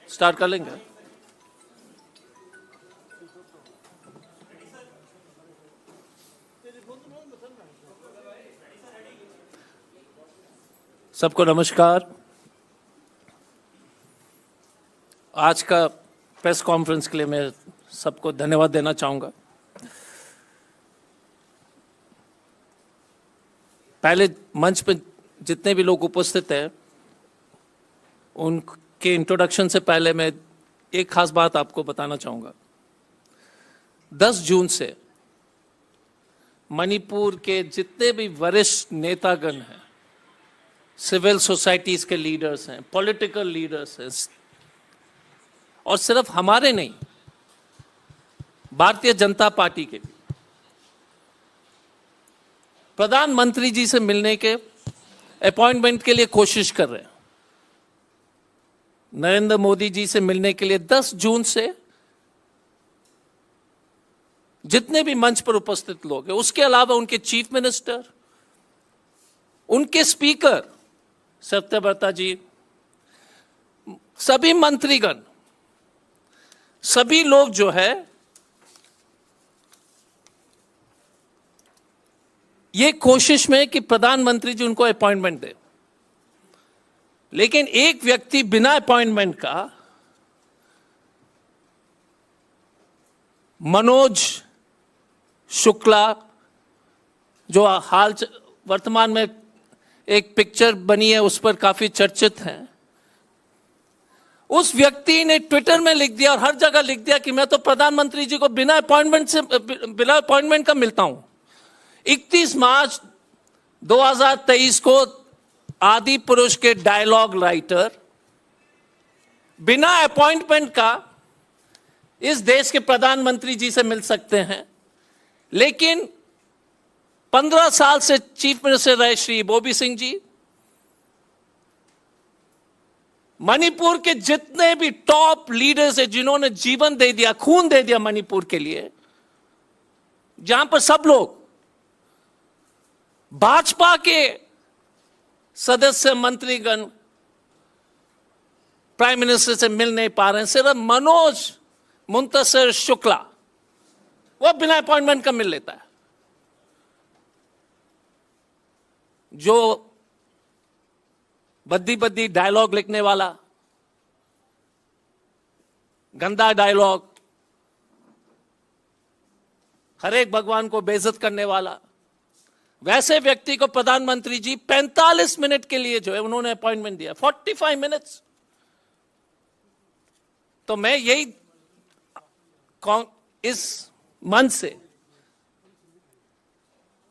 Start कर लेंगे। सबको नमस्कार। आज का प्रेस कॉन्फ्रेंस के लिए मैं सबको धन्यवाद देना चाहूँगा। पहले मंच पर जितने भी लोग उपस्थित हैं उनके इंट्रोडक्शन से पहले मैं एक खास बात आपको बताना चाहूँगा। 10 जून से मणिपुर के जितने भी वरिष्ठ नेतागण हैं, सिविल सोसाइटीज के लीडर्स हैं, पॉलिटिकल लीडर्स हैं, और सिर्फ हमारे नहीं, भारतीय जनता पार्टी के भी प्रधानमंत्री जी से मिलने के अपॉइंटमेंट के लिए कोशिश कर रहे हैं। नरेंद्र मोदी जी से मिलने के लिए 10 जून से जितने भी मंच पर उपस्थित लोग हैं, उसके अलावा उनके चीफ मिनिस्टर, उनके स्पीकर सत्यव्रता जी, सभी मंत्रीगण, सभी लोग जो है ये कोशिश में कि प्रधानमंत्री जी उनको अपॉइंटमेंट दे। लेकिन एक व्यक्ति बिना अपॉइंटमेंट का, मनोज शुक्ला, जो वर्तमान में एक पिक्चर बनी है उस पर काफी चर्चित हैं, उस व्यक्ति ने ट्विटर में लिख दिया और हर जगह लिख दिया कि मैं तो प्रधानमंत्री जी को बिना अपॉइंटमेंट का मिलता हूं। 31 मार्च 2023 को आदि पुरुष के डायलॉग राइटर बिना अपॉइंटमेंट का इस देश के प्रधानमंत्री जी से मिल सकते हैं। लेकिन 15 साल से चीफ मिनिस्टर रहे श्री बोबी सिंह जी, मणिपुर के जितने भी टॉप लीडर्स हैं जिन्होंने जीवन दे दिया, खून दे दिया मणिपुर के लिए, जहां पर सब लोग भाजपा के सदस्य मंत्रीगण प्राइम मिनिस्टर से मिल नहीं पा रहे हैं, सिर्फ मनोज मुंतशिर शुक्ला वो बिना अपॉइंटमेंट का मिल लेता है। जो बद्दी बद्दी डायलॉग लिखने वाला, गंदा डायलॉग, हर एक भगवान को बेइज्जत करने वाला, वैसे व्यक्ति को प्रधानमंत्री जी 45 मिनट के लिए जो है उन्होंने अपॉइंटमेंट दिया, 45 मिनट्स। तो मैं यही इस मंच से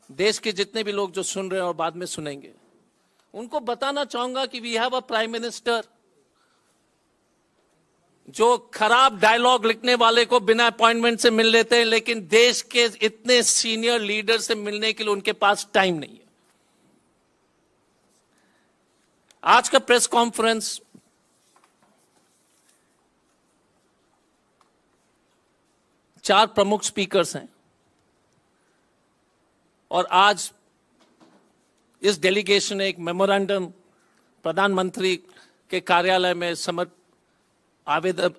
देश के जितने भी लोग जो सुन रहे हैं और बाद में सुनेंगे, उनको बताना चाहूंगा कि we have a prime minister जो खराब डायलॉग लिखने वाले को बिना अपॉइंटमेंट से मिल लेते हैं, लेकिन देश के इतने सीनियर लीडर से मिलने के लिए उनके पास टाइम नहीं है। आज का प्रेस कॉन्फ्रेंस चार प्रमुख स्पीकर्स हैं और आज इस डेलीगेशन ने एक मेमोरेंडम प्रधानमंत्री के कार्यालय में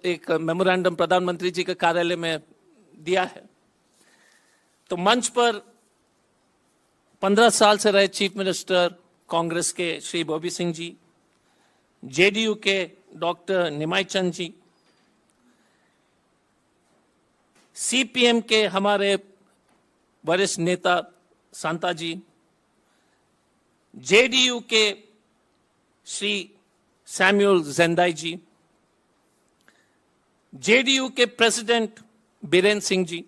एक मेमोरेंडम प्रधानमंत्री जी के कार्यालय में दिया है। तो मंच पर 15 साल से रहे चीफ मिनिस्टर कांग्रेस के श्री बोबी सिंह जी, जेडीयू के डॉक्टर निमाई चंद जी, सीपीएम के हमारे वरिष्ठ नेता सांता जी, जेडीयू के श्री सैमुअल जेंदाई जी, जेडीयू के president Biren Singh ji,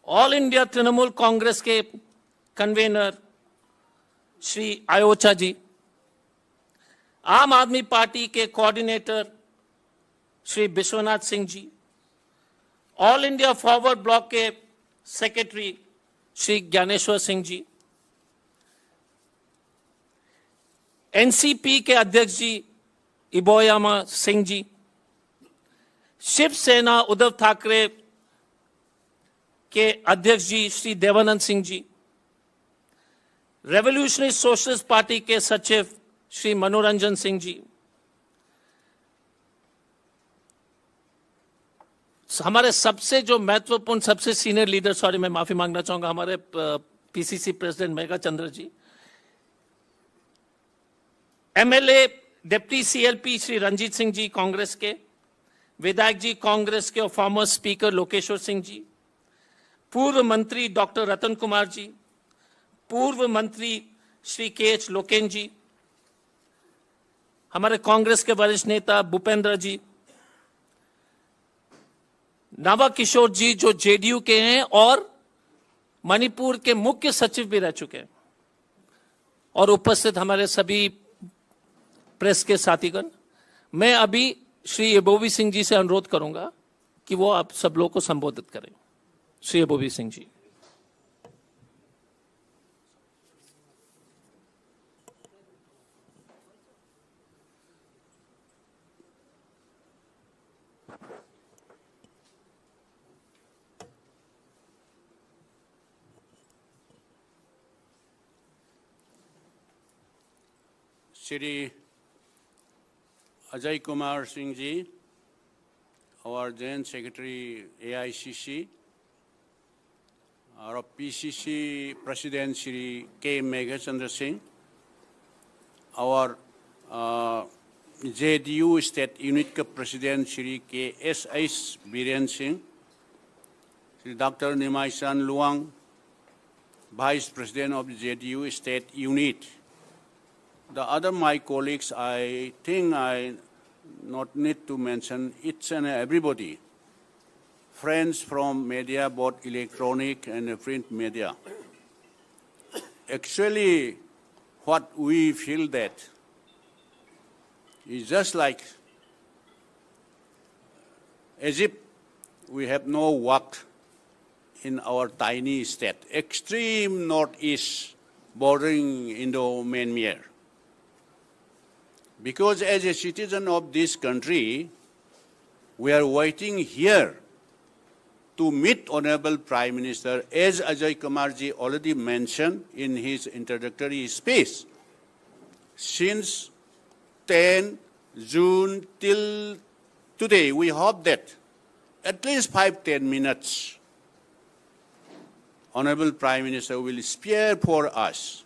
all India Trinamool Congress के कन्वेनर श्री आयोचा जी, आम आदमी पार्टी के coordinator Shri Vishwanath Singh ji, all India forward block के सेक्रेटरी श्री ज्ञानेश्वर सिंह जी, एनसीपी के अध्यक्ष जी इबोयामा सिंह जी, शिवसेना उद्धव ठाकरे के अध्यक्ष जी Shri Devanand Singh ji, revolutionary socialist party के सचिव श्री मनोरंजन सिंह जी, हमारे सबसे जो महत्वपूर्ण, सबसे सीनियर लीडर, सॉरी मैं माफी मांगना चाहूंगा, हमारे PCC president Megha Chandra ji, MLA deputy CLP Shri Ranjit Singh ji Congress के, विधायक जी कांग्रेस के और फॉर्मर स्पीकर लोकेश्वर सिंह जी, पूर्व मंत्री डॉक्टर रतन कुमार जी, पूर्व मंत्री श्री के.एच. लोकेन जी, हमारे कांग्रेस के वरिष्ठ नेता भूपेंद्र जी, नवा किशोर जी जो जेडीयू के हैं और मणिपुर के मुख्य सचिव भी रह चुके हैं, और उपस्थित हमारे सभी प्रेस के साथीगण, मैं अभी श्री एबोवी सिंह जी से अनुरोध करूंगा कि वो आप सब लोगों को संबोधित करें। Shri एबोवी Singh ji. Shri Ajay Kumar Singh ji, our Joint Secretary AICC, our PCC President Shri K. Megha Chandra Singh, our JDU State Unit President Shri K.S.S. Biren Singh, Shri Dr. Nimai San Luang, Vice President of the JDU State Unit. The other my colleagues, I think I not need to mention each and everybody. Friends from media, both electronic and print media. Actually, what we feel that is just like as if we have no work in our tiny state, extreme northeast bordering Indo-Myanmar. Because as a citizen of this country, we are waiting here to meet Honorable Prime Minister, as Ajay Kumar ji already mentioned in his introductory speech. Since 10 June till today, we hope that at least 5-10 minutes, Honorable Prime Minister will spare for us.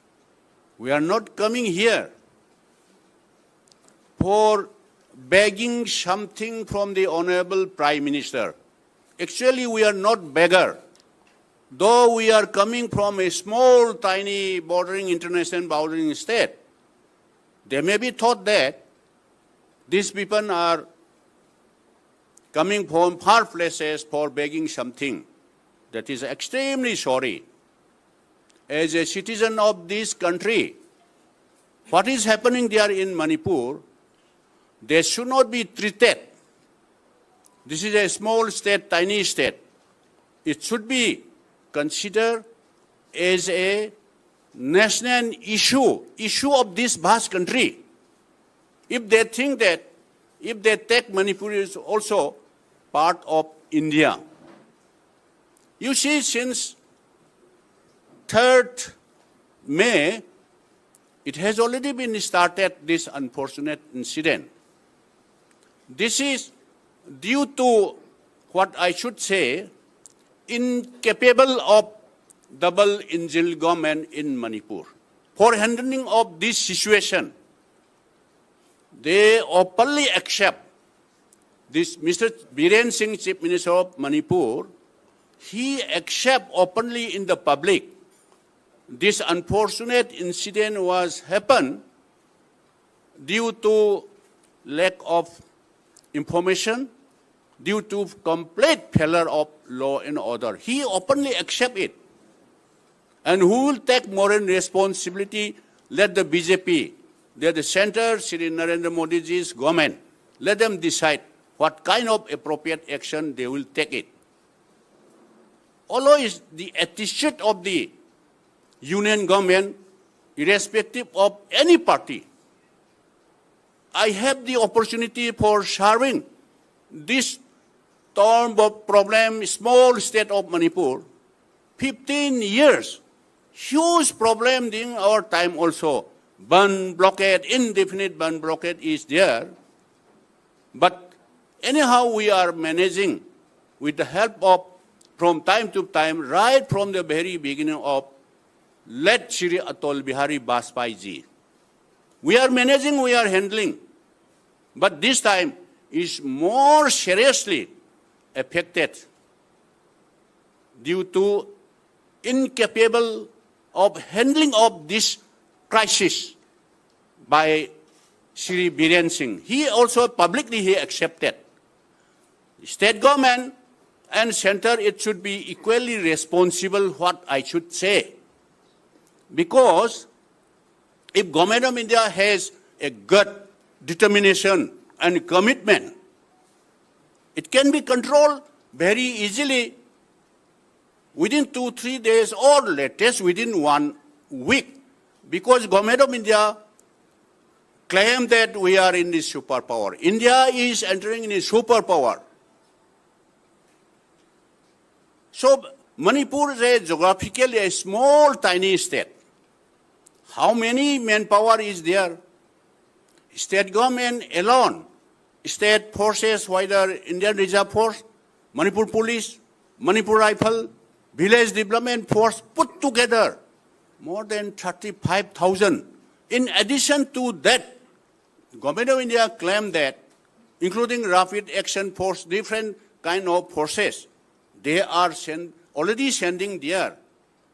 We are not coming here for begging something from the Honorable Prime Minister. Actually, we are not beggar. Though we are coming from a small, tiny, bordering, international bordering state, they may be thought that these people are coming from far places for begging something. That is extremely sorry. As a citizen of this country, what is happening there in Manipur, they should not be treated. This is a small state, tiny state. It should be considered as a national issue of this vast country. If they think that, if they take Manipur is also part of India. You see, since 3rd May, it has already been started, this unfortunate incident. This is due to what I should say, incapable of double engine government in Manipur. For handling of this situation, they openly accept this Mr. Biren Singh, Chief Minister of Manipur, he accept openly in the public this unfortunate incident was happened due to lack of information, due to complete failure of law and order. He openly accept it. And who will take moral responsibility? Let the BJP, let the center, Shri Narendra Modi ji's government, let them decide what kind of appropriate action they will take it. Although it's the attitude of the union government, irrespective of any party, I have the opportunity for serving this term of problem, small state of Manipur, 15 years. Huge problem during our time also. Burn blockade, indefinite burn blockade is there. But anyhow, we are managing with the help of, from time to time, right from the very beginning of late Shri Atal Bihari Vajpayee ji. We are managing, we are handling, but this time is more seriously affected due to incapable of handling of this crisis by Shri Biren Singh. He also publicly he accepted. State government and center, it should be equally responsible, what I should say. Because if Government of India has a good determination and commitment, it can be controlled very easily within 2-3 days or latest within 1 week. Because Government of India claim that we are in this superpower. India is entering in a superpower. So Manipur is a geographically a small, tiny state. How many manpower is there? State government alone, state forces, whether Indian Reserve Force, Manipur Police, Manipur Rifle, Village Development Force, put together more than 35,000. In addition to that, Government of India claimed that, including Rapid Action Force, different kind of forces, they are already sending there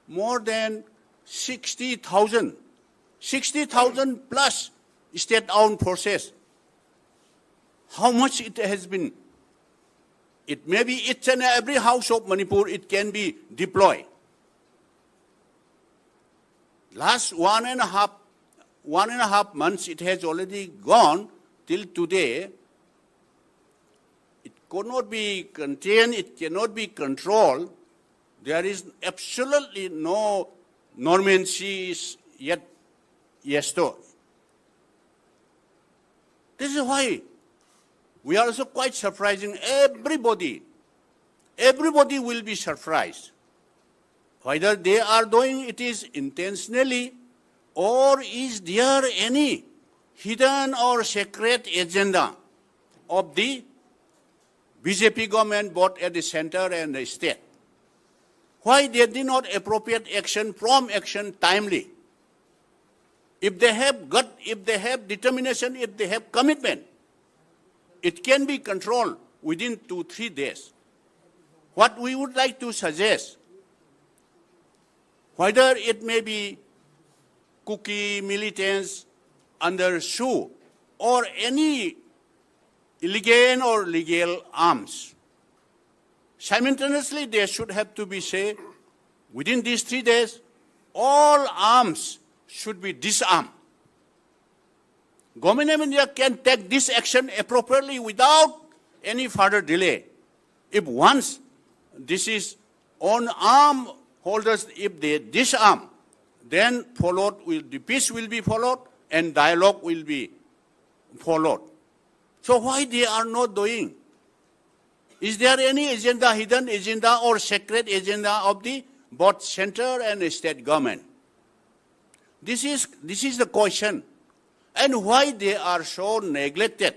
more than 60,000 plus state-owned forces. How much it has been? It may be each and every house of Manipur, it can be deployed. Last one and a half months, it has already gone till today. It cannot be contained, it cannot be controlled. There is absolutely no normalcy yet. Yes, though. This is why we are also quite surprising. Everybody will be surprised. Whether they are doing it is intentionally or is there any hidden or secret agenda of the BJP government both at the center and the state. Why they did not appropriate action, prompt action timely? If they have gut, if they have determination, if they have commitment, it can be controlled within 2-3 days. What we would like to suggest, whether it may be Kuki militants under SHU or any illegal or legal arms, simultaneously there should have to be, say, within these 3 days, all arms should be disarmed. Government of India can take this action appropriately without any further delay. If once this is on arm holders, if they disarm, then the peace will be followed and dialogue will be followed. So why they are not doing? Is there any agenda, hidden agenda or secret agenda of the both center and state government? This is the question. And why they are so neglected.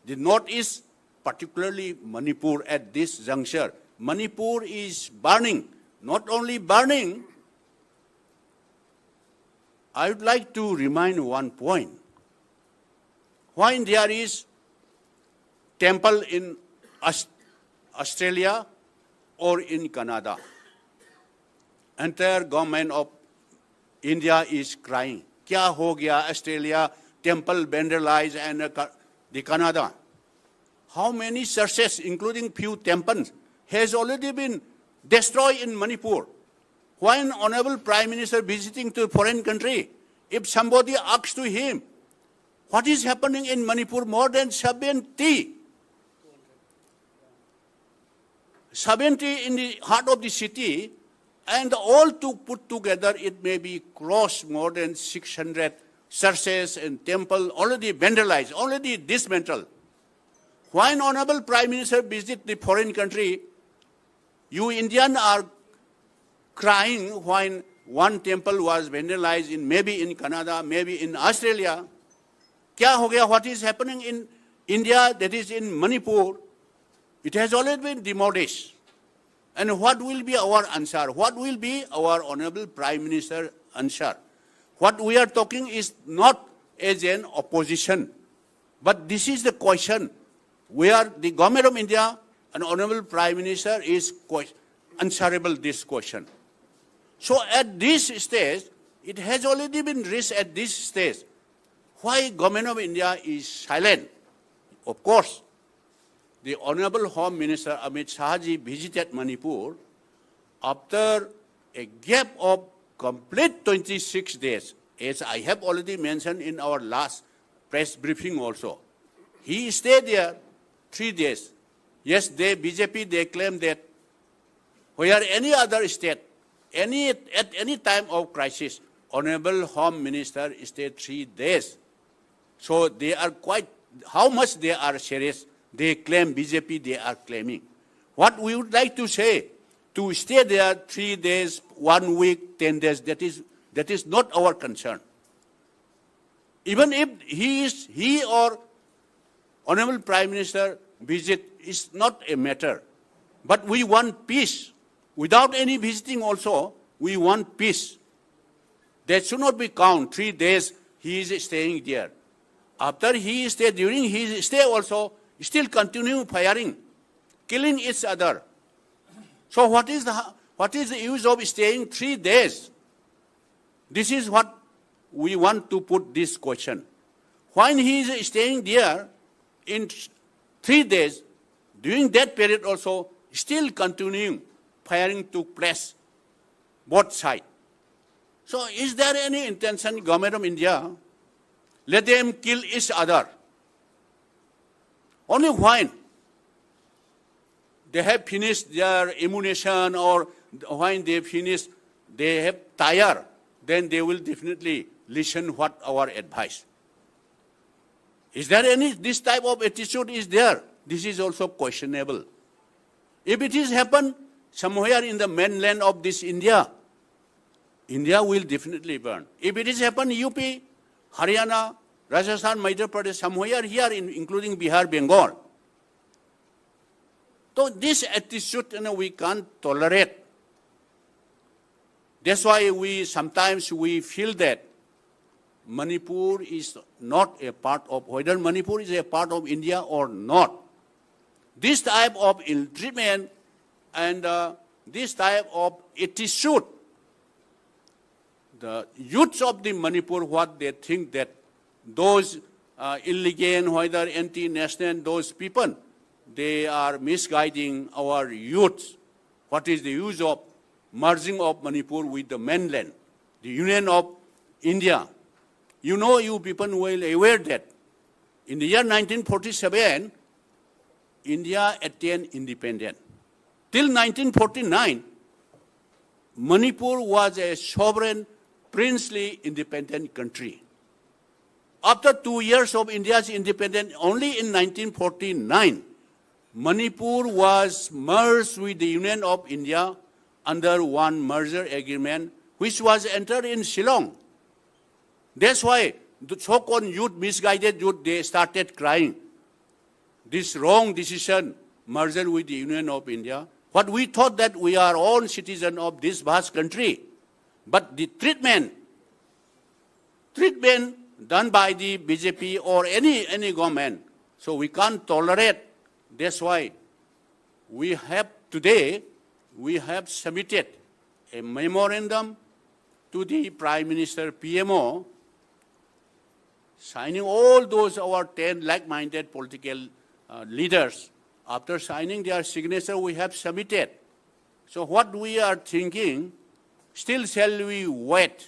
The Northeast, particularly Manipur at this juncture. Manipur is burning. Not only burning, I would like to remind one point. When there is temple in Australia or in Canada, entire government of India is crying. Kya ho gaya? Australia, temple vandalized and the Canada. How many churches, including few temples, has already been destroyed in Manipur? When Honorable Prime Minister visiting to a foreign country, if somebody asks to him, what is happening in Manipur? More than 70 in the heart of the city, and all to put together, it may be cross more than 600 churches and temples already vandalized, already dismantled. When Honorable Prime Minister visit the foreign country, you Indians are crying when one temple was vandalized in maybe in Canada, maybe in Australia. Kya ho gaya? What is happening in India, that is in Manipur? It has already been demolished. And what will be our answer? What will be our Honorable Prime Minister answer? What we are talking is not as an opposition, but this is the question where the Government of India and Honorable Prime Minister is answerable this question. So at this stage, it has already been raised at this stage. Why Government of India is silent? Of course, the Honorable Home Minister Amit Shahji visited Manipur after a gap of complete 26 days, as I have already mentioned in our last press briefing also. He stayed there 3 days. Yes, BJP, they claim that where any other state, at any time of crisis, Honorable Home Minister stayed 3 days. So they are quite, how much they are serious, they claim, BJP, they are claiming. What we would like to say, to stay there 3 days, 1 week, 10 days, that is not our concern. Even if he or Honorable Prime Minister visit is not a matter. But we want peace. Without any visiting also, we want peace. That should not be count 3 days he is staying there. After he stayed, during his stay also, still continue firing, killing each other. So what is the use of staying 3 days? This is what we want to put this question. When he is staying there in 3 days, during that period also, still continuing firing took place, both sides. So is there any intention, Government of India, let them kill each other? Only when they have finished their ammunition or when they finish, they have tired, then they will definitely listen what our advice. Is there any, this type of attitude is there? This is also questionable. If it is happened somewhere in the mainland of this India, India will definitely burn. If it is happened UP, Haryana, Rajasthan, Madhya Pradesh, somewhere here, including Bihar, Bengal. So this attitude, we can't tolerate. That's why sometimes we feel that Manipur is not a part of, whether Manipur is a part of India or not. This type of ill treatment and this type of attitude, the youths of the Manipur, what they think that those illegal, whether anti-national, those people, they are misguiding our youths. What is the use of merging of Manipur with the mainland, the Union of India? You know, you people will aware that in the year 1947, India attained independence. Till 1949, Manipur was a sovereign, princely, independent country. After 2 years of India's independence, only in 1949, Manipur was merged with the Union of India under one merger agreement, which was entered in Shillong. That's why the so-called youth, misguided youth, they started crying. This wrong decision, merger with the Union of India. What we thought that we are all citizens of this vast country. But the treatment done by the BJP or any government, so we can't tolerate. That's why today we have submitted a memorandum to the Prime Minister PMO, signing all those our 10 like-minded political leaders. After signing their signature, we have submitted. So what we are thinking, still shall we wait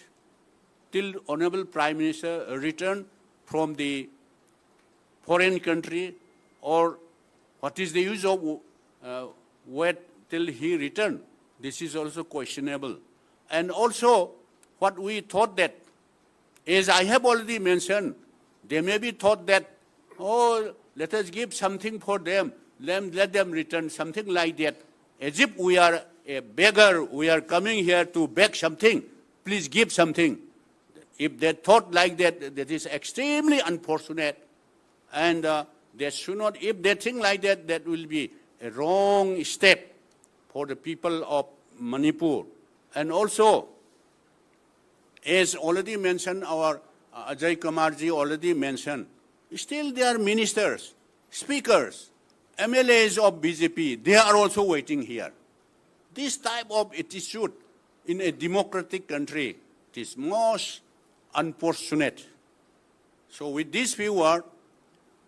till Honorable Prime Minister return from the foreign country, or what is the use of wait till he return? This is also questionable. And also, what we thought that, as I have already mentioned, they may be thought that, oh, let us give something for them, let them return, something like that. As if we are a beggar, we are coming here to beg something, please give something. If they thought like that, that is extremely unfortunate. And they should not, if they think like that, that will be a wrong step for the people of Manipur. And also, as already mentioned, our Ajay Kumarji already mentioned, still there are ministers, speakers, MLAs of BJP, they are also waiting here. This type of attitude in a democratic country is most unfortunate. So with this few words,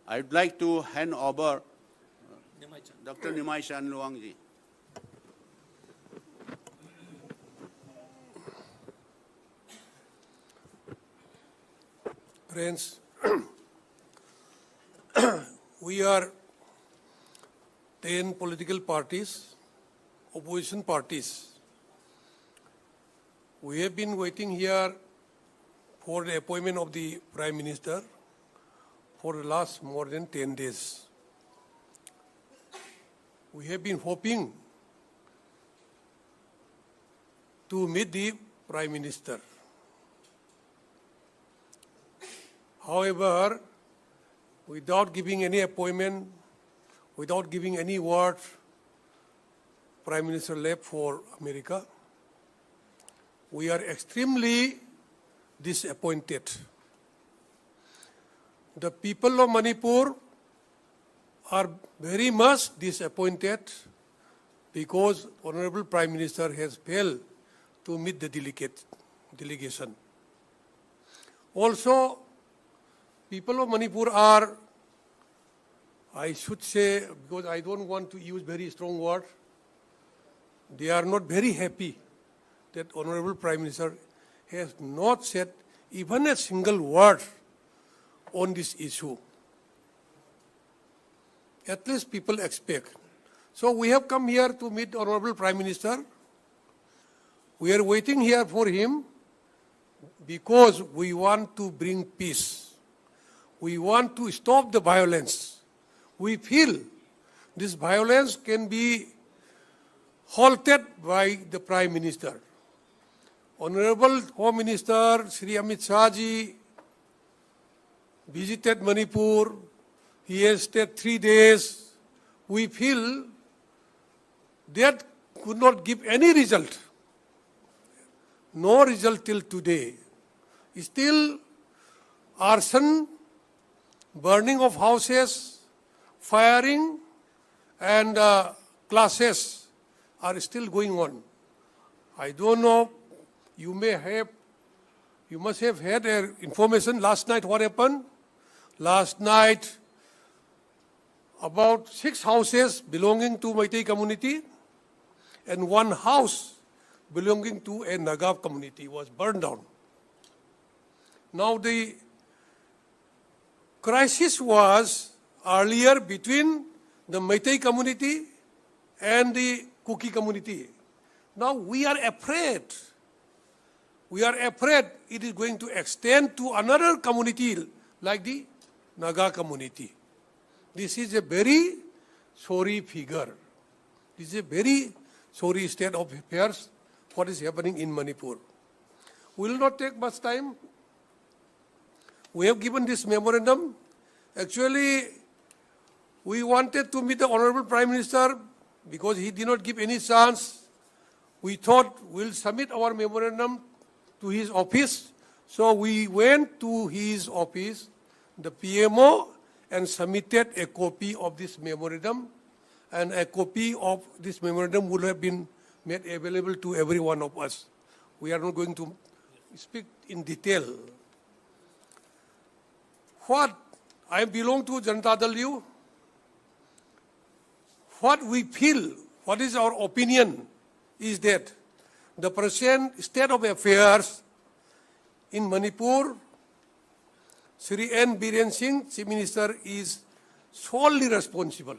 I'd like to hand over Dr. Nimai Chan Luangji. Friends, we are 10 political parties, opposition parties. We have been waiting here for the appointment of the Prime Minister for the last more than 10 days. We have been hoping to meet the Prime Minister. However, without giving any appointment, without giving any word, Prime Minister left for America. We are extremely disappointed. The people of Manipur are very much disappointed because Honorable Prime Minister has failed to meet the delegation. Also, people of Manipur are, I should say, because I don't want to use very strong words, they are not very happy that Honorable Prime Minister has not said even a single word on this issue. At least people expect. So we have come here to meet Honorable Prime Minister. We are waiting here for him because we want to bring peace. We want to stop the violence. We feel this violence can be halted by the Prime Minister. Honorable Home Minister Shri Amit Shah ji visited Manipur. He has stayed 3 days. We feel that could not give any result. No result till today. Still arson, burning of houses, firing and clashes are still going on. I don't know, you must have had information last night what happened. Last night, about 6 houses belonging to Meitei community and 1 house belonging to a Naga community was burned down. Now the crisis was earlier between the Meitei community and the Kuki community. Now we are afraid. We are afraid it is going to extend to another community like the Naga community. This is a very sorry figure. This is a very sorry state of affairs, what is happening in Manipur. We will not take much time. We have given this memorandum. Actually, we wanted to meet the Honorable Prime Minister because he did not give any chance. We thought we'll submit our memorandum to his office. So we went to his office, the PMO, and submitted a copy of this memorandum. And a copy of this memorandum would have been made available to every one of us. We are not going to speak in detail. What I belong to Janata Dal U, what we feel, what is our opinion is that the present state of affairs in Manipur, Sri N. Biren Singh, Chief Minister, is solely responsible.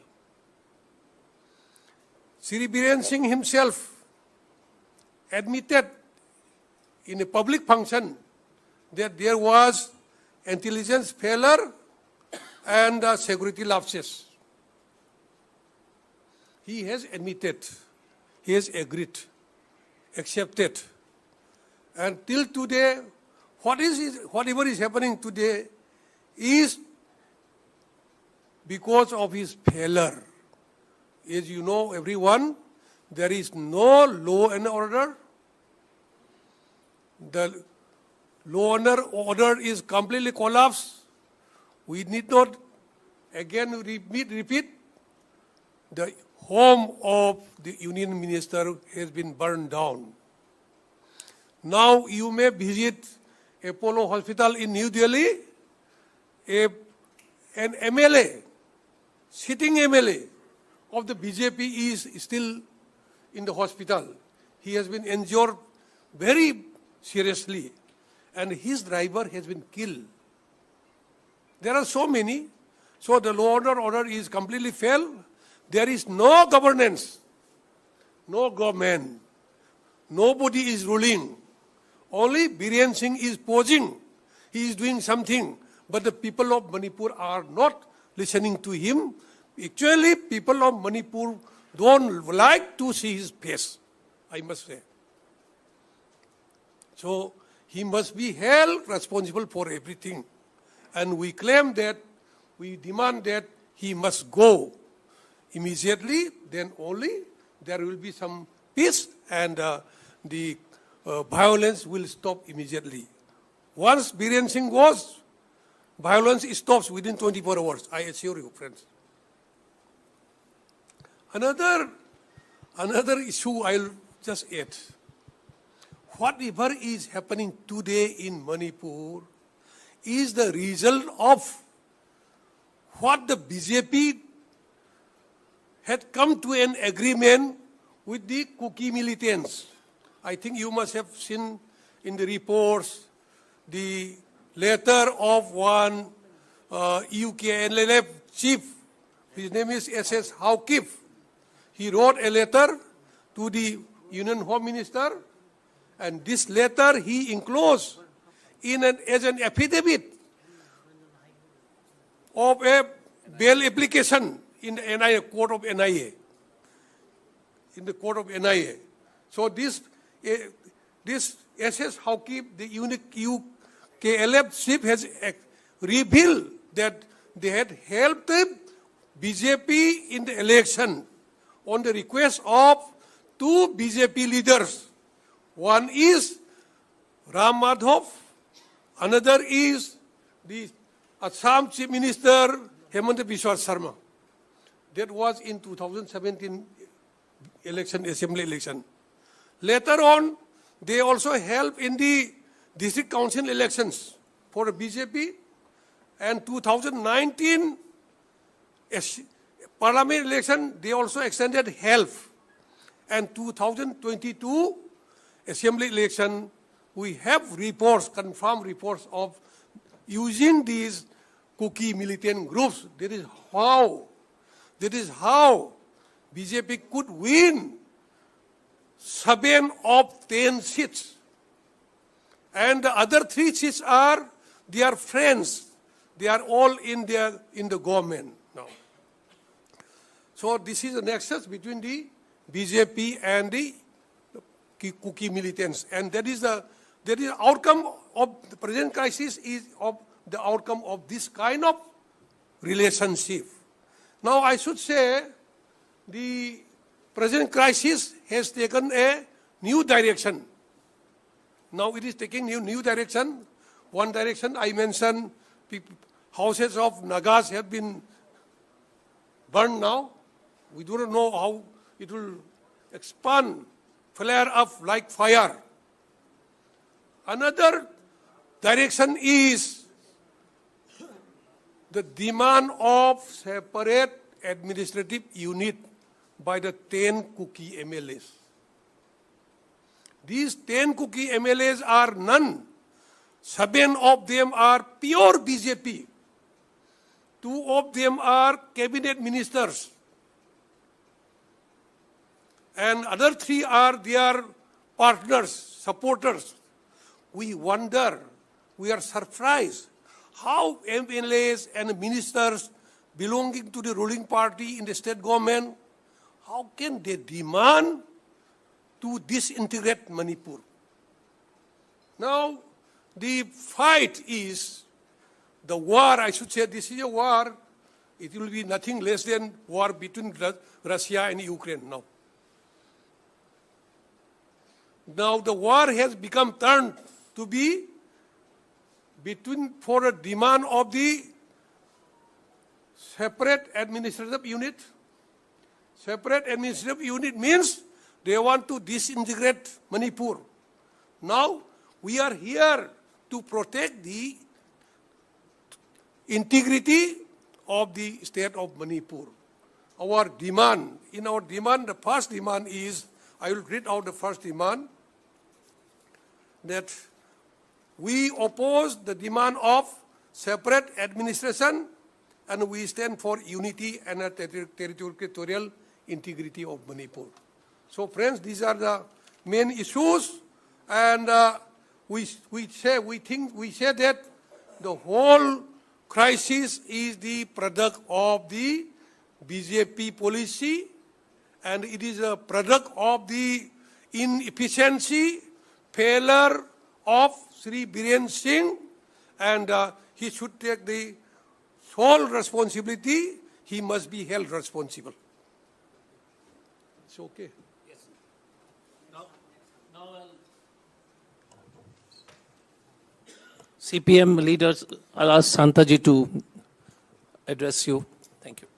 Sri Biren Singh himself admitted in a public function that there was intelligence failure and security lapses. He has admitted, he has agreed, accepted. And till today, whatever is happening today is because of his failure. As you know, everyone, there is no law and order. The law and order is completely collapsed. We need not again repeat. The home of the union minister has been burned down. Now you may visit Apollo Hospital in New Delhi. An MLA, sitting MLA of the BJP is still in the hospital. He has been injured very seriously, and his driver has been killed. There are so many. So the law and order is completely failed. There is no governance, no government. Nobody is ruling. Only Biren Singh is posing. He is doing something. But the people of Manipur are not listening to him. Actually, people of Manipur don't like to see his face, I must say. So he must be held responsible for everything. And we claim that, we demand that he must go immediately, then only there will be some peace and the violence will stop immediately. Once Biren Singh goes, violence stops within 24 hours, I assure you, friends. Another issue I'll just add. Whatever is happening today in Manipur is the result of what the BJP had come to an agreement with the Kuki militants. I think you must have seen in the reports the letter of one UKNLF chief. His name is SS Haukif. He wrote a letter to the Union Home Minister, and this letter he enclosed as an affidavit of a bail application in the NIA, court of NIA. In the court of NIA. So this SS Haukif, the UKLF chief, has revealed that they had helped the BJP in the election on the request of two BJP leaders. One is Ram Madhav, another is the Assam Chief Minister Hemanta Biswa Sarma. That was in 2017 election, assembly election. Later on, they also helped in the district council elections for BJP, and 2019 parliament election, they also extended help. And 2022 assembly election, we have reports, confirmed reports of using these Kuki militant groups. That is how BJP could win 7 of 10 seats. And the other 3 seats are their friends. They are all in the government now. So this is the nexus between the BJP and the Kuki militants. And that is the outcome of the present crisis, is of the outcome of this kind of relationship. Now I should say the present crisis has taken a new direction. Now it is taking new direction. One direction I mentioned, houses of Nagas have been burned now. We do not know how it will expand, flare up like fire. Another direction is the demand of separate administrative unit by the 10 Kuki MLAs. These 10 Kuki MLAs are none. 7 of them are pure BJP. 2 of them are cabinet ministers. And other 3 are their partners, supporters. We wonder, we are surprised how MLAs and ministers belonging to the ruling party in the state government, how can they demand to disintegrate Manipur? Now, the fight is the war, I should say, this is a war it will be nothing less than war between Russia and Ukraine now. Now the war has become turned to be for a demand of the separate administrative unit. Separate administrative unit means they want to disintegrate Manipur. Now we are here to protect the integrity of the state of Manipur. Our demand, the first demand is, I will read out the first demand, that we oppose the demand of separate administration and we stand for unity and territorial integrity of Manipur. So friends, these are the main issues, and we say that the whole crisis is the product of the BJP policy, and it is a product of the inefficiency, failure of Sri Biren Singh, and he should take the sole responsibility. He must be held responsible. It's okay. CPM leaders, I'll ask Santaji to address you. Thank you.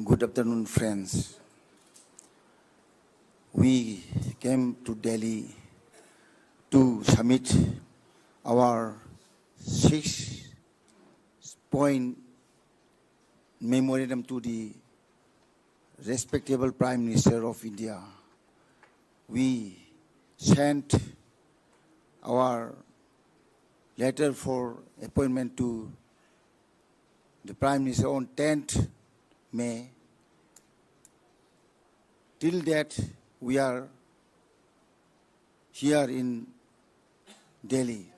Good afternoon, friends. We came to Delhi to submit our 6-point memorandum to the respectable Prime Minister of India. We sent our letter for appointment to the Prime Minister on 10th May. Till that, we are here in Delhi,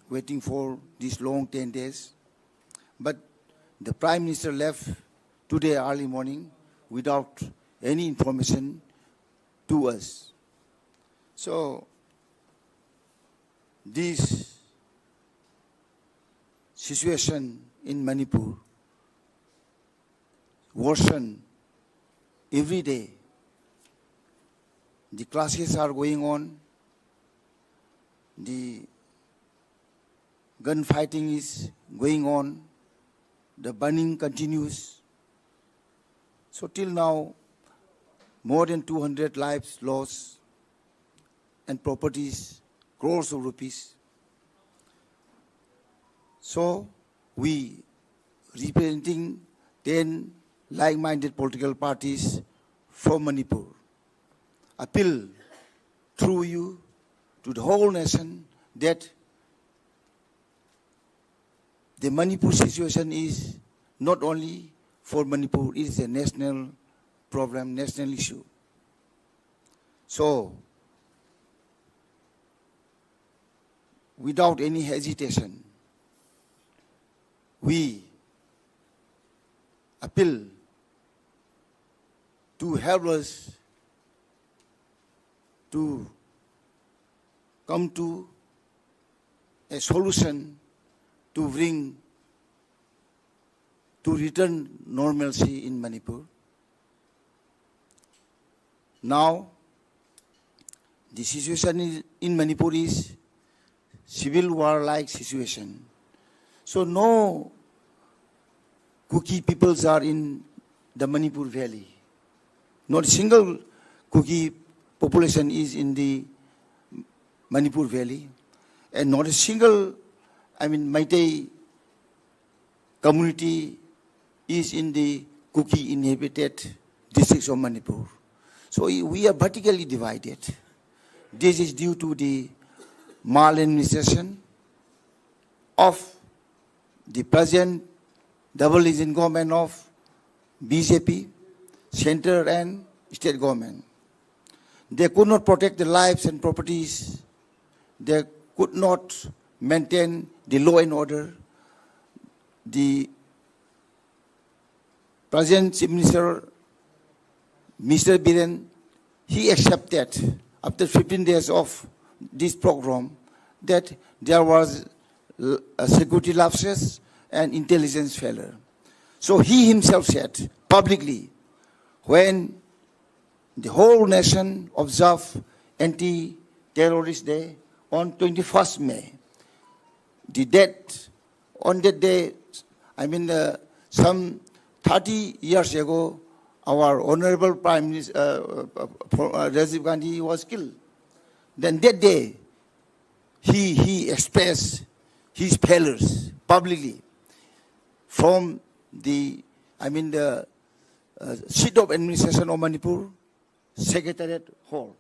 waiting for these long 10 days. But the Prime Minister left today early morning without any information to us. So, this situation in Manipur worsen every day. The clashes are going on. The gunfighting is going on. The burning continues. So till now, more than 200 lives lost and properties, crores of rupees. So we, representing 10 like-minded political parties from Manipur, appeal through you to the whole nation that the Manipur situation is not only for Manipur, it is a national problem, national issue. So, without any hesitation, we appeal to help us to come to a solution to return normalcy in Manipur. Now, the situation in Manipur is civil war-like situation. So no Kuki peoples are in the Manipur Valley. Not a single Kuki population is in the Manipur Valley, and not a single, Meitei community is in the Kuki inhabited districts of Manipur. So we are vertically divided. This is due to the maladministration of the present double engine government of BJP, center and state government. They could not protect the lives and properties. They could not maintain the law and order. The President Chief Minister, Mr. Biren, he accepted after 15 days of this program that there was security lapses and intelligence failure. So he himself said publicly, when the whole nation observed Anti-Terrorist Day on 21st May, the date on that day, some 30 years ago, our Honorable Prime Minister Rajiv Gandhi was killed. Then that day, he expressed his failures publicly from the seat of administration of Manipur, Secretariat Hall.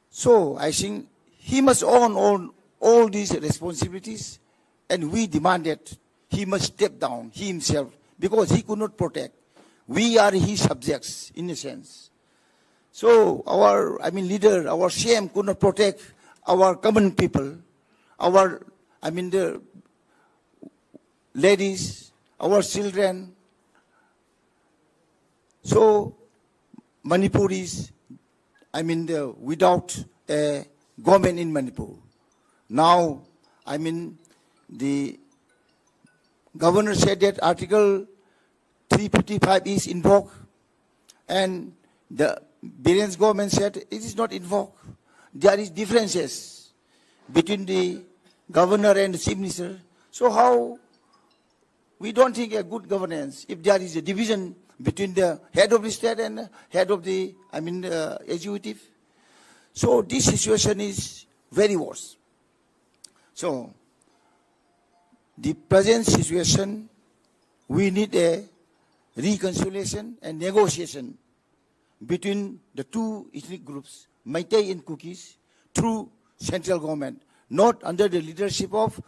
So I think he must own all these responsibilities, and we demanded he must step down, he himself, because he could not protect. We are his subjects, in a sense. So our leader, our CM could not protect our common people, the ladies, our children. So Manipur is, without a government in Manipur. Now, the governor said that Article 355 is invoked, and the Biren's government said it is not invoked. There is differences between the governor and the chief minister. So how we don't think a good governance if there is a division between the head of the state and the head of the executive. So this situation is very worse. So the present situation, we need a reconciliation and negotiation between the two ethnic groups, Meitei and Kukis, through central government, not under the leadership of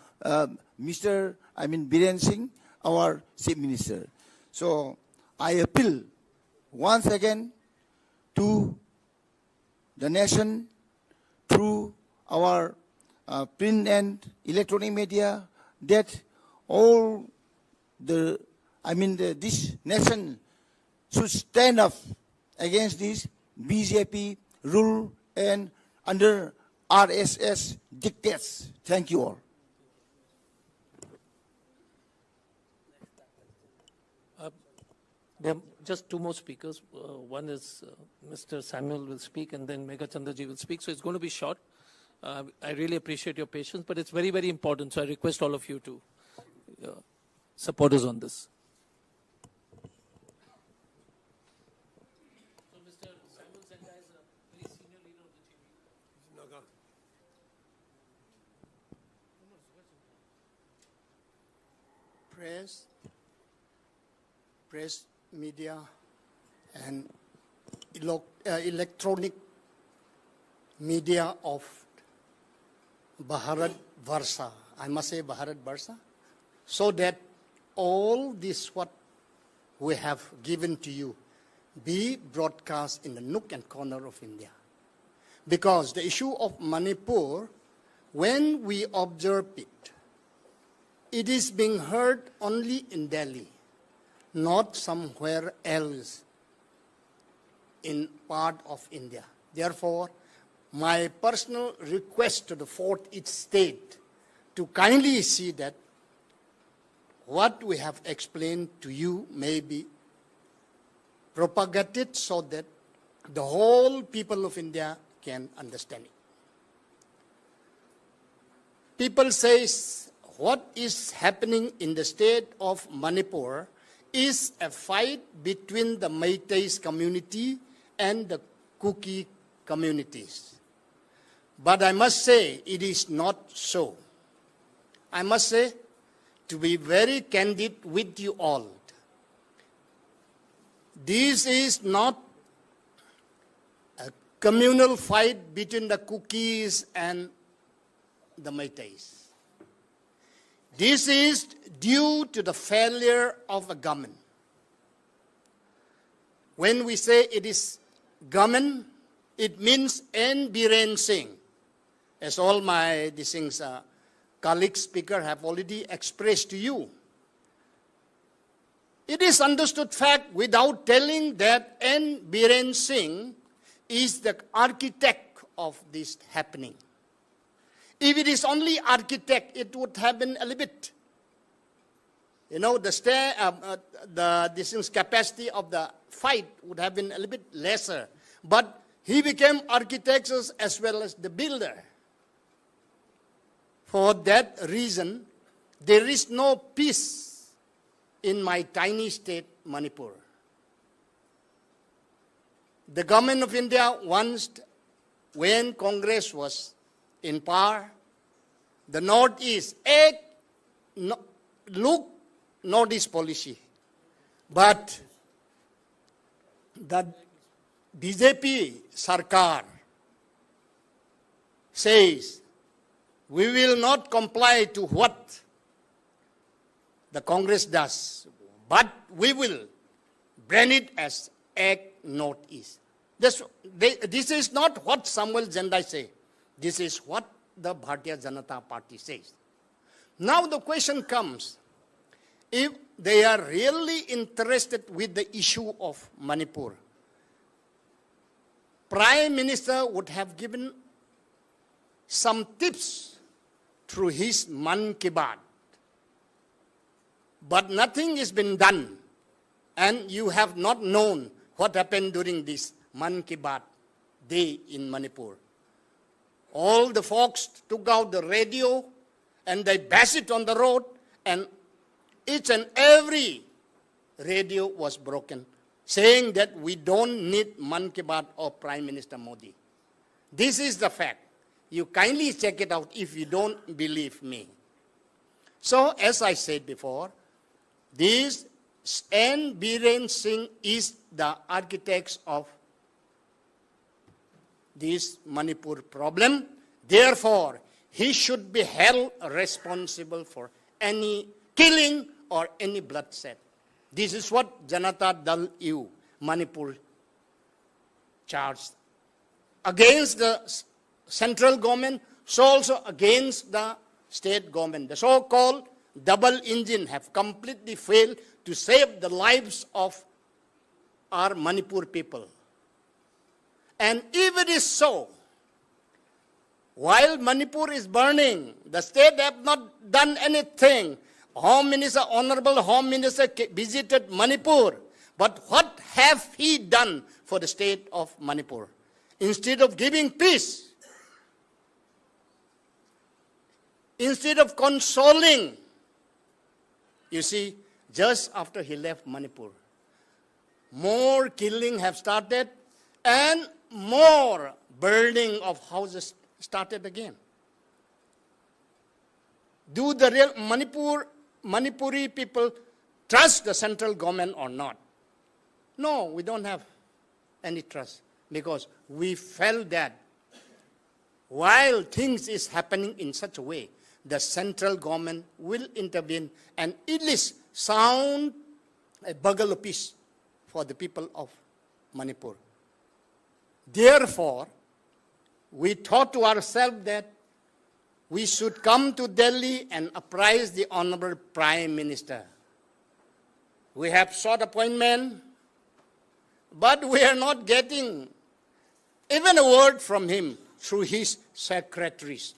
Mr. Biren Singh, our chief minister. So I appeal once again to the nation through our print and electronic media that all this nation should stand up against this BJP rule and under RSS dictates. Thank you all. There are just two more speakers. One is Mr. Samuel will speak, and then Megha Chandraji will speak. So it's going to be short. I really appreciate your patience, but it's very, very important. So I request all of you to support us on this. So Mr. Samuel Zenda is a very senior leader of the GP. Press, media, and electronic media of Bharat Varsha, I must say Bharat Varsha, so that all this what we have given to you be broadcast in the nook and corner of India. Because the issue of Manipur, when we observe it, it is being heard only in Delhi, not somewhere else in part of India. Therefore, my personal request to the fourth state to kindly see that what we have explained to you may be propagated so that the whole people of India can understand it. People say what is happening in the state of Manipur is a fight between the Meitei community and the Kuki communities. But I must say it is not so. I must say, to be very candid with you all, this is not a communal fight between the Kukis and the Meiteis. This is due to the failure of a government. When we say it is government, it means N. Biren Singh, as all my colleague speakers have already expressed to you. It is understood fact without telling that N. Biren Singh is the architect of this happening. If it is only architect, it would have been a little bit, the distance capacity of the fight would have been a little bit lesser. But he became architect as well as the builder. For that reason, there is no peace in my tiny state, Manipur. The government of India once, when Congress was in power, the Northeast, look Northeast policy. But the BJP Sarkar says, we will not comply to what the Congress does, but we will brand it as Act Northeast. This is not what Samuel Jendai say. This is what the Bharatiya Janata Party says. Now the question comes, if they are really interested with the issue of Manipur, Prime Minister would have given some tips through his Man Ki Baat. But nothing has been done, and you have not known what happened during this Man Ki Baat day in Manipur. All the folks took out the radio and they bashed it on the road, and each and every radio was broken, saying that we don't need Man Ki Baat of Prime Minister Modi. This is the fact. You kindly check it out if you don't believe me. So, as I said before, this N. Biren Singh is the architect of this Manipur problem. Therefore, he should be held responsible for any killing or any bloodshed. This is what Janata Dal U, Manipur, charged against the central government, so also against the state government. The so-called double engine have completely failed to save the lives of our Manipur people. And if it is so, while Manipur is burning, the state have not done anything. Home Minister, Honorable Home Minister visited Manipur, but what have he done for the state of Manipur? Instead of giving peace, instead of consoling, you see, just after he left Manipur, more killing have started and more burning of houses started again. Do the real Manipuri people trust the central government or not? No, we don't have any trust, because we felt that while things is happening in such a way, the central government will intervene and at least sound a bugle of peace for the people of Manipur. Therefore, we thought to ourselves that we should come to Delhi and apprise the Honorable Prime Minister. We have sought appointment, but we are not getting even a word from him through his secretaries.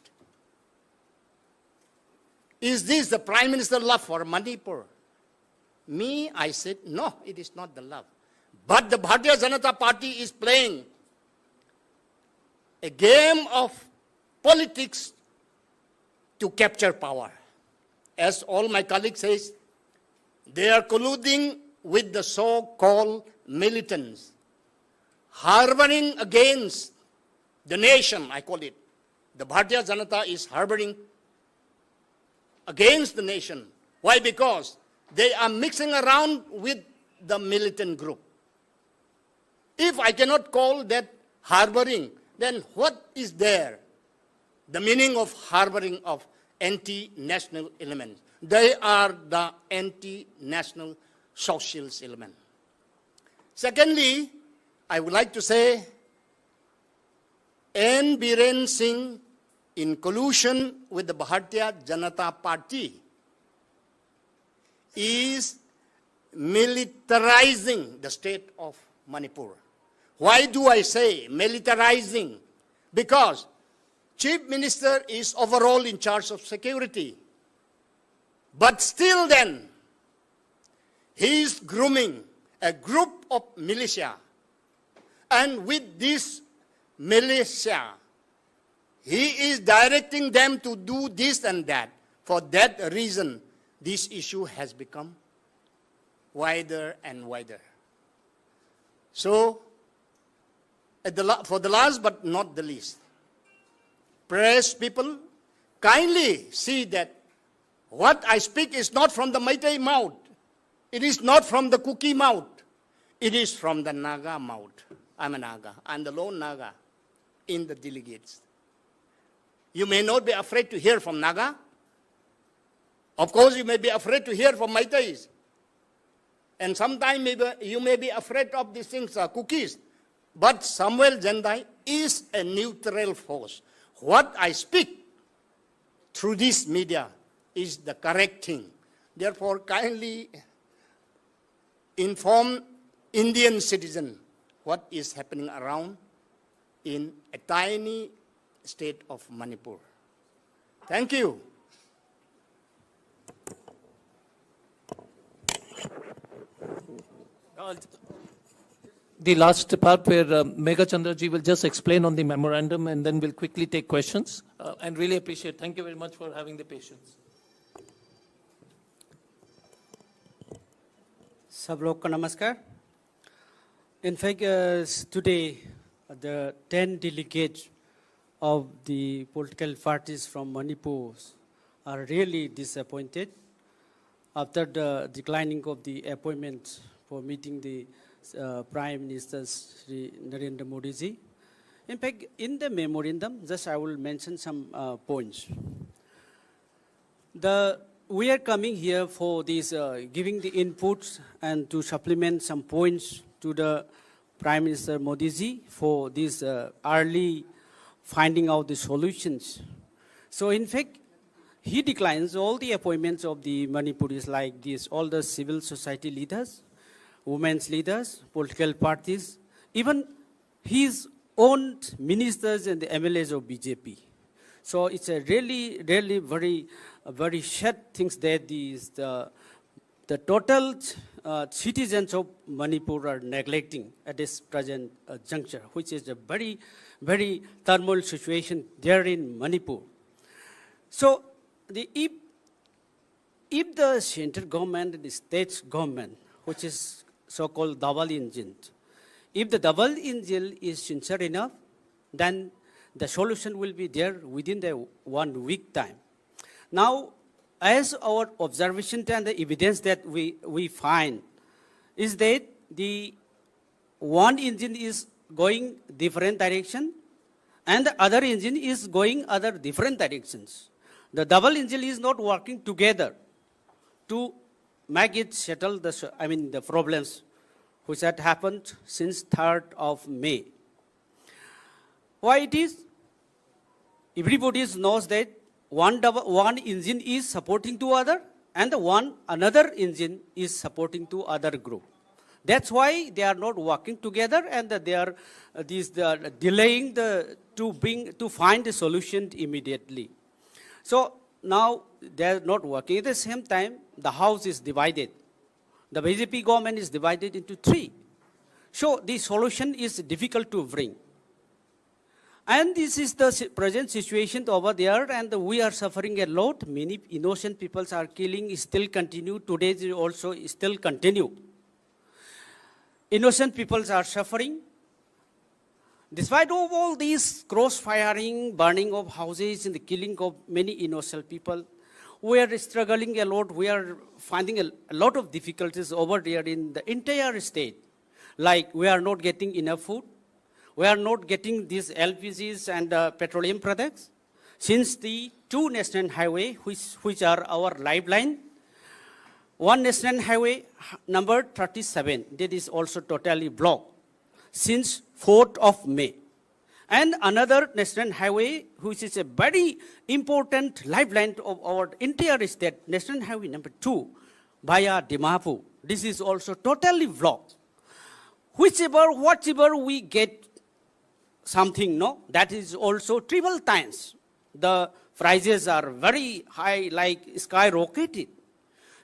Is this the Prime Minister's love for Manipur? Me, I said, no, it is not the love. But the Bharatiya Janata Party is playing a game of politics to capture power. As all my colleagues say, they are colluding with the so-called militants, harboring against the nation, I call it. The Bharatiya Janata is harboring against the nation. Why? Because they are mixing around with the militant group. If I cannot call that harboring, then what is there? The meaning of harboring of anti-national elements. They are the anti-national socialist element. Secondly, I would like to say, N. Biren Singh, in collusion with the Bharatiya Janata Party, is militarizing the state of Manipur. Why do I say militarizing? Because Chief Minister is overall in charge of security. But still then, he is grooming a group of militia. And with this militia, he is directing them to do this and that. For that reason, this issue has become wider and wider. So, for the last but not the least, press people, kindly see that what I speak is not from the Meitei mouth. It is not from the Kuki mouth. It is from the Naga mouth. I'm a Naga. I'm the lone Naga in the delegates. You may not be afraid to hear from Naga. Of course, you may be afraid to hear from Meiteis. And sometimes you may be afraid of these things, cookies. But Samuel Jendai is a neutral force. What I speak through this media is the correct thing. Therefore, kindly inform Indian citizen what is happening around in a tiny state of Manipur. Thank you. The last part where Megha Chandraji will just explain on the memorandum and then we'll quickly take questions. And really appreciate. Thank you very much for having the patience. सब लोग का नमस्कार. In fact, today the 10 delegates of the political parties from Manipur are really disappointed after the declining of the appointment for meeting the Prime Minister Shri Narendra Modi ji. In fact, in the memorandum, just I will mention some points. We are coming here for this, giving the inputs and to supplement some points to the Prime Minister Modi ji for this early finding out the solutions. So in fact, he declines all the appointments of the Manipuris like this, all the civil society leaders, women's leaders, political parties, even his own ministers and the MLAs of BJP. So it's a really very sad things that the total citizens of Manipur are neglecting at this present juncture, which is a very turmoil situation there in Manipur. So if the central government and the state government, which is so-called double engine, if the double engine is sincere enough, then the solution will be there within the 1 week time. Now, as our observation and the evidence that we find is that the one engine is going different direction and the other engine is going other different directions. The double engine is not working together to make it settle the problems which had happened since 3rd of May. Why it is? Everybody knows that one engine is supporting to other and another engine is supporting to other group. That's why they are not working together and they are delaying to find a solution immediately. So now they are not working. At the same time, the house is divided. The BJP government is divided into 3. So the solution is difficult to bring. And this is the present situation over there, and we are suffering a lot. Many innocent people are killing, still continue. Today also still continue. Innocent people are suffering. Despite of all these cross-firing, burning of houses, and the killing of many innocent people, we are struggling a lot. We are finding a lot of difficulties over there in the entire state. Like we are not getting enough food. We are not getting these LPGs and petroleum products. Since the 2 national highway, which are our lifeline, one national highway, number 37, that is also totally blocked since 4th of May. And another national highway, which is a very important lifeline of our entire state, national highway number 2, via Dimapur. This is also totally blocked. Whatever we get something, no, that is also triple times. The prices are very high, like skyrocketed.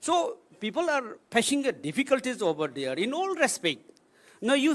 So people are facing difficulties over there in all respect. Now you